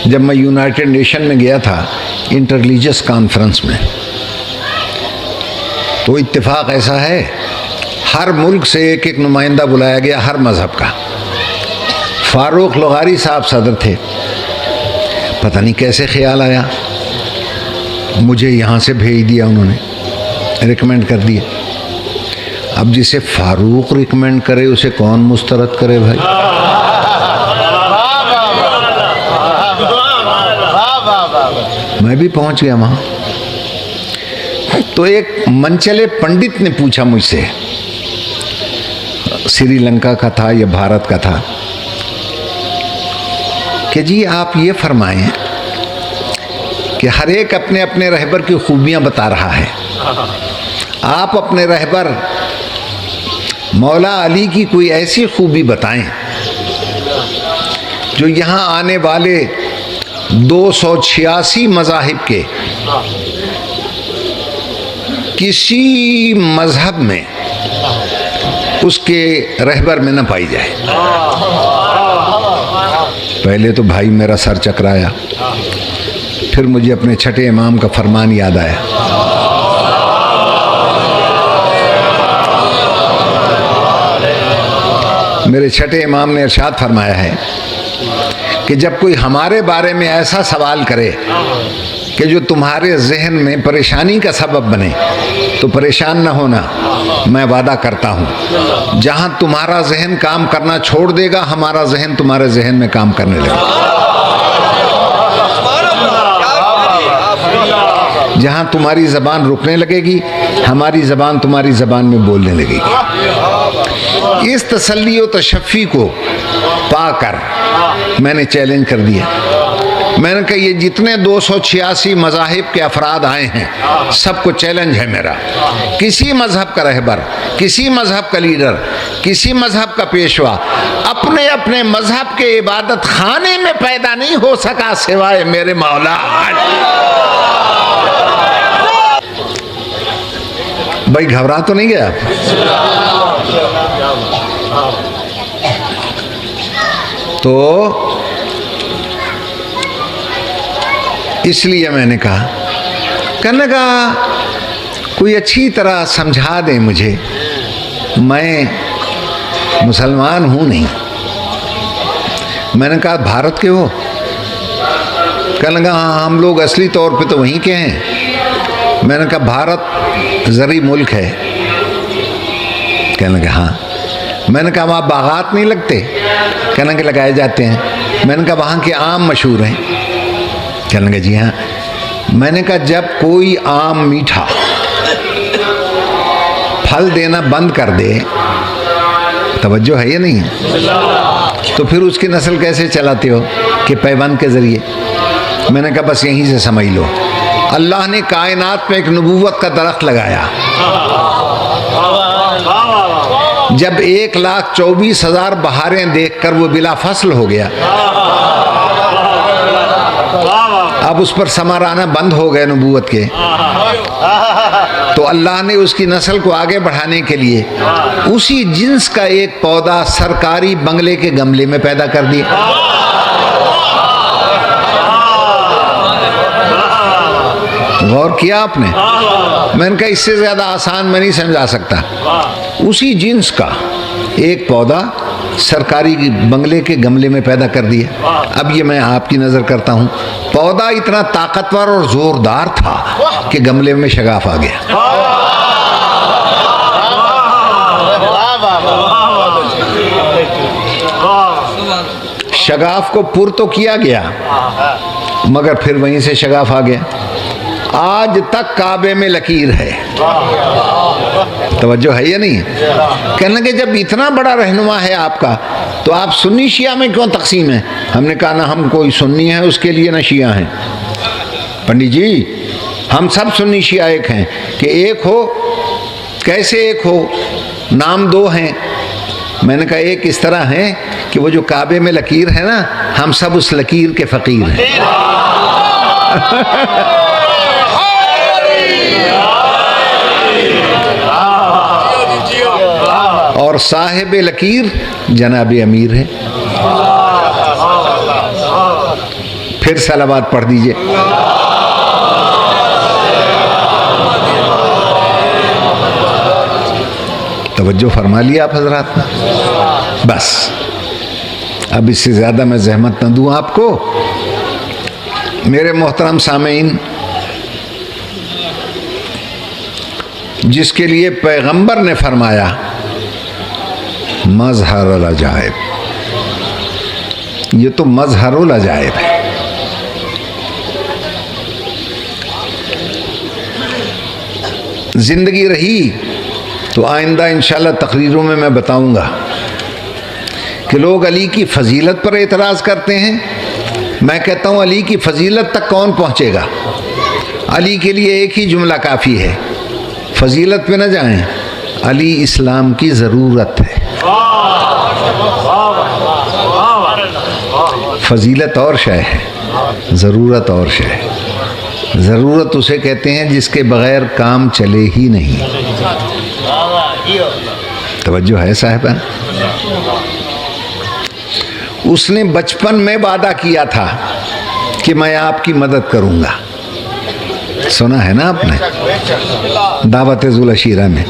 جب میں United nation میں گیا تھا انٹر ریلیجس کانفرنس میں، تو اتفاق ایسا ہے ہر ملک سے ایک ایک نمائندہ بلایا گیا، ہر مذہب کا۔ فاروق لغاری صاحب صدر تھے، پتہ نہیں کیسے خیال آیا، مجھے یہاں سے بھیج دیا، انہوں نے ریکمینڈ کر دیا۔ اب جسے فاروق ریکمینڈ کرے اسے کون مسترد کرے بھائی؟ میں بھی پہنچ گیا وہاں، تو ایک منچلے پنڈت نے پوچھا مجھ سے، سری لنکا کا تھا یا بھارت کا تھا، کہ جی آپ یہ فرمائیں کہ ہر ایک اپنے اپنے رہبر کی خوبیاں بتا رہا ہے، آپ اپنے رہبر مولا علی کی کوئی ایسی خوبی بتائیں جو یہاں آنے والے 286 مذاہب کے کسی مذہب میں اس کے رہبر میں نہ پائی جائے۔ پہلے تو بھائی میرا سر چکرایا، پھر مجھے اپنے چھٹے امام کا فرمان یاد آیا، میرے چھٹے امام نے ارشاد فرمایا ہے کہ جب کوئی ہمارے بارے میں ایسا سوال کرے کہ جو تمہارے ذہن میں پریشانی کا سبب بنے تو پریشان نہ ہونا، میں وعدہ کرتا ہوں جہاں تمہارا ذہن کام کرنا چھوڑ دے گا ہمارا ذہن تمہارے ذہن میں کام کرنے لگے گا، جہاں تمہاری زبان رکنے لگے گی ہماری زبان تمہاری زبان میں بولنے لگے گی۔ اس تسلی و تشفی کو پا کر میں نے چیلنج کر دیا، میں نے کہا یہ جتنے 286 مذاہب کے افراد آئے ہیں سب کو چیلنج ہے میرا، کسی مذہب کا رہبر، کسی مذہب کا لیڈر، کسی مذہب کا پیشوا اپنے اپنے مذہب کے عبادت خانے میں پیدا نہیں ہو سکا سوائے میرے مولا۔ بھائی گھبرا تو نہیں گیا آپ؟ تو اس لیے میں نے کہا کہنے کا کوئی اچھی طرح سمجھا دیں مجھے، میں مسلمان ہوں نہیں۔ میں نے کہا بھارت کے ہو؟ کہنے لگا ہاں ہم لوگ اصلی طور پہ تو وہیں کے ہیں۔ میں نے کہا بھارت زرعی ملک ہے؟ کہنے لگا ہاں۔ میں نے کہا وہاں باغات نہیں لگتے؟ کہنے لگے لگائے جاتے ہیں۔ میں نے کہا وہاں کے آم مشہور ہیں؟ کہنے لگا جی ہاں۔ میں نے کہا جب کوئی آم میٹھا پھل دینا بند کر دے، توجہ ہے یا نہیں، تو پھر اس کی نسل کیسے چلاتے ہو؟ کہ پیوند کے ذریعے۔ میں نے کہا بس یہیں سے سمجھ لو اللہ نے کائنات میں ایک نبوت کا درخت لگایا، جب 1,24,000 بہاریں دیکھ کر وہ بلا فصل ہو گیا، اب اس پر ثمر آنا بند ہو گئے نبوت کے، تو اللہ نے اس کی نسل کو آگے بڑھانے کے لیے اسی جنس کا ایک پودا سرکاری بنگلے کے گملے میں پیدا کر دیا۔ غور کیا آپ نے؟ میں نے کہا اس سے زیادہ آسان میں نہیں سمجھا سکتا۔ اسی جنس کا ایک پودا سرکاری بنگلے کے گملے میں پیدا کر دیا۔ اب یہ میں آپ کی نظر کرتا ہوں، پودا اتنا طاقتور اور زوردار تھا کہ گملے میں شگاف آ گیا۔ شگاف کو پر تو کیا گیا مگر پھر وہیں سے شگاف آ گیا۔ آج تک کعبے میں لکیر ہے، توجہ ہے یا نہیں؟ کہنے لگے جب اتنا بڑا رہنما ہے آپ کا تو آپ سنی شیعہ میں کیوں تقسیم ہیں؟ ہم نے کہا نہ ہم کوئی سنی ہے اس کے لیے نہ شیعہ ہیں۔ پنڈت جی ہم سب سنی شیعہ ایک ہیں۔ کہ ایک ہو کیسے ایک ہو؟ نام دو ہیں۔ میں نے کہا ایک اس طرح ہے کہ وہ جو کعبے میں لکیر ہے نا، ہم سب اس لکیر کے فقیر ہیں۔ اور صاحب لکیر جناب امیر ہے۔ پھر صلوات پڑھ دیجئے. توجہ فرما لیا آپ حضرات نے. بس اب اس سے زیادہ میں زحمت نہ دوں آپ کو. میرے محترم سامعین، جس کے لیے پیغمبر نے فرمایا مظہر العجائب، یہ تو مظہر العجائب ہے. زندگی رہی تو آئندہ انشاءاللہ تقریروں میں بتاؤں گا کہ لوگ علی کی فضیلت پر اعتراض کرتے ہیں. میں کہتا ہوں علی کی فضیلت تک کون پہنچے گا؟ علی کے لیے ایک ہی جملہ کافی ہے، فضیلت پہ نہ جائیں، علی اسلام کی ضرورت ہے. فضیلت اور شے ہے، ضرورت اور شے ہے. ضرورت اسے کہتے ہیں جس کے بغیر کام چلے ہی نہیں. توجہ ہے صاحبہ؟ اس نے بچپن میں وعدہ کیا تھا کہ میں آپ کی مدد کروں گا. سنا ہے نا آپ نے دعوت ذوالعشیرہ میں.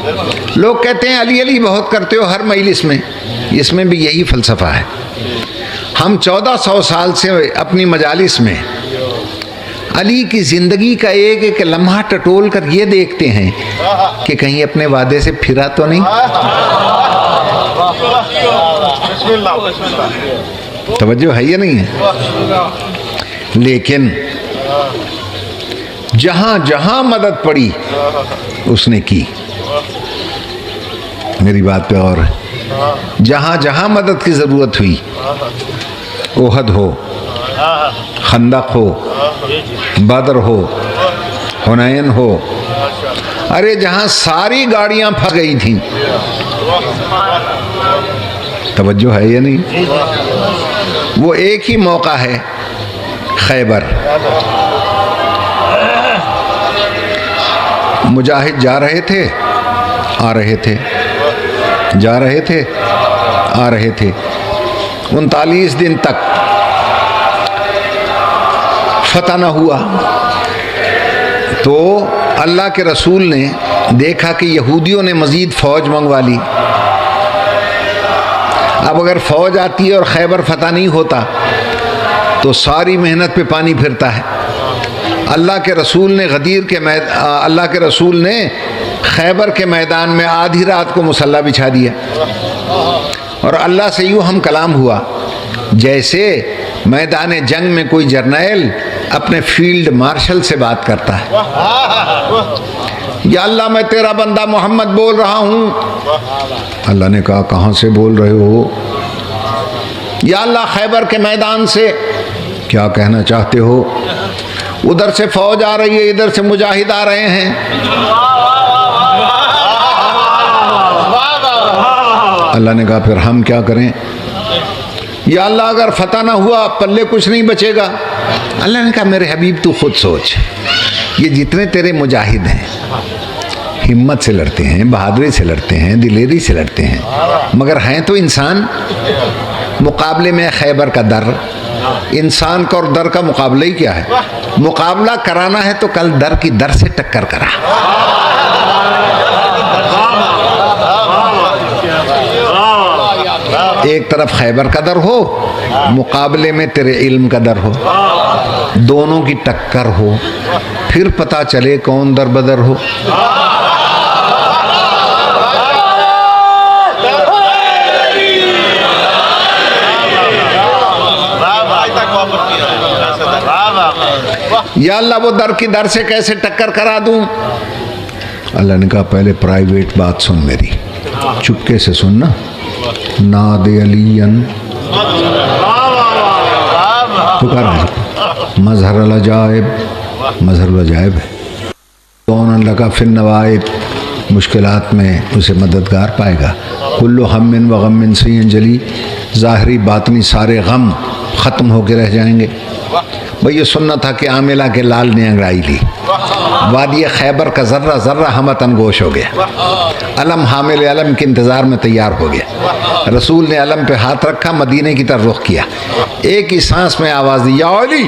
لوگ کہتے ہیں علی علی بہت کرتے ہو ہر مجلس میں. اس میں بھی یہی فلسفہ ہے. ہم 1400 سال سے اپنی مجالس میں علی کی زندگی کا ایک ایک لمحہ ٹٹول کر یہ دیکھتے ہیں کہ کہیں اپنے وعدے سے پھرا تو نہیں. توجہ ہے یا نہیں ہے؟ لیکن جہاں جہاں مدد پڑی اس نے کی. میری بات پہ اور جہاں جہاں مدد کی ضرورت ہوئی، احد ہو، خندق ہو، بدر ہو، حنین ہو، ارے جہاں ساری گاڑیاں پھنس گئی تھیں. توجہ ہے یا نہیں؟ وہ ایک ہی موقع ہے خیبر. مجاہد جا رہے تھے آ رہے تھے، جا رہے تھے آ رہے تھے. 39 دن تک فتح نہ ہوا تو اللہ کے رسول نے دیکھا کہ یہودیوں نے مزید فوج منگوا لی. اب اگر فوج آتی ہے اور خیبر فتح نہیں ہوتا تو ساری محنت پہ پانی پھرتا ہے. اللہ کے رسول نے خیبر کے میدان میں آدھی رات کو مصلی بچھا دیا اور اللہ سے یوں ہم کلام ہوا جیسے میدان جنگ میں کوئی جرنیل اپنے فیلڈ مارشل سے بات کرتا ہے. یا اللہ میں تیرا بندہ محمد بول رہا ہوں. اللہ نے کہا کہاں سے بول رہے ہو؟ یا اللہ خیبر کے میدان سے. کیا کہنا چاہتے ہو؟ ادھر سے فوج آ رہی ہے، ادھر سے مجاہد آ رہے ہیں. اللہ نے کہا پھر ہم کیا کریں؟ یا اللہ اگر فتح نہ ہوا پلے کچھ نہیں بچے گا. اللہ نے کہا میرے حبیب تو خود سوچ، یہ جتنے تیرے مجاہد ہیں ہمت سے لڑتے ہیں، بہادری سے لڑتے ہیں، دلیری سے لڑتے ہیں، مگر ہیں تو انسان. مقابلے میں خیبر کا در. انسان کا اور در کا مقابلہ ہی کیا ہے؟ مقابلہ کرانا ہے تو کل در کی در سے ٹکر کرا. ایک طرف خیبر کا در ہو، مقابلے میں تیرے علم کا در ہو، دونوں کی ٹکر ہو، پھر پتہ چلے کون در بدر ہو. یا اللہ وہ در کی در سے کیسے ٹکر کرا دوں؟ اللہ نے کہا پہلے پرائیویٹ بات سن میری، چپکے سے سننا. ناد علین پکارا مظہر العجائب. مظہر العجائب ہے. کون لگا فی النوائب، مشکلات میں اسے مددگار پائے گا. کل ہم و غم سے انجلی، ظاہری باطنی سارے غم ختم ہو کے رہ جائیں گے. بھئی یہ سننا تھا کہ عاملہ کے لال نے انگڑائی لی. وادی خیبر کا ذرہ ذرہ ہمتن گوش ہو گیا. علم حامل علم کے انتظار میں تیار ہو گیا. رسول نے علم پہ ہاتھ رکھا، مدینے کی طرف رخ کیا. ایک ہی سانس میں آواز دی یا علی.